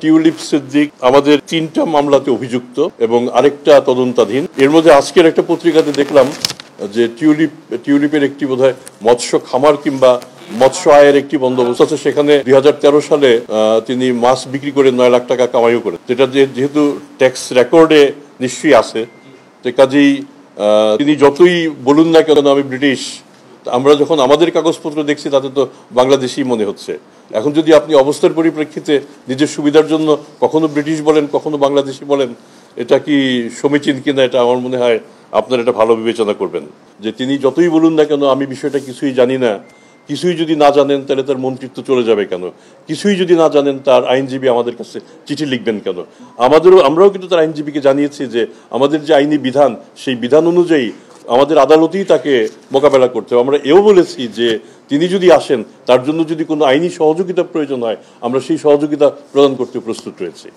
Tulip Siddique আমাদের 3টা মামলাতে অভিযুক্ত এবং আরেকটা তদন্তাধীন। এর মধ্যে আজকের একটা পত্রিকাতে দেখলাম যে টিউলিপের একটি বোধহয় মৎস্য খামার কিংবা মৎস্য আয়ের একটি বন্দোবস্ত আছে, সেখানে 2013 সালে তিনি মাছ বিক্রি করে 9 লাখ টাকা কামাইও করেন। যেটা যেহেতু ট্যাক্স রেকর্ডে নিশ্চয়ই আছে, তো কাজেই তিনি যতই বলুন না কেন আমি ব্রিটিশ, আমরা যখন আমাদের কাগজপত্র দেখছি তাতে তো বাংলাদেশি মনে হচ্ছে। এখন যদি আপনি অবস্থার পরিপ্রেক্ষিতে নিজের সুবিধার জন্য কখনো ব্রিটিশ বলেন কখনো বাংলাদেশি বলেন, এটা কি সমীচীন কিনা, এটা আমার মনে হয় আপনারা এটা ভালো বিবেচনা করবেন। যে তিনি যতই বলুন না কেন আমি বিষয়টা কিছুই জানি না, কিছুই যদি না জানেন তাহলে তার মন্ত্রিত্ব চলে যাবে কেন, কিছুই যদি না জানেন তার আইনজীবী আমাদের কাছে চিঠি লিখবেন কেন। আমরাও কিন্তু তার আইনজীবীকে জানিয়েছি যে আমাদের যে আইনি বিধান সেই বিধান অনুযায়ী আমাদের আদালতেই তাকে মোকাবেলা করতে হবে। আমরা এও বলেছি যে তিনি যদি আসেন, তার জন্য যদি কোনো আইনি সহযোগিতা প্রয়োজন হয় আমরা সেই সহযোগিতা প্রদান করতে প্রস্তুত রয়েছি।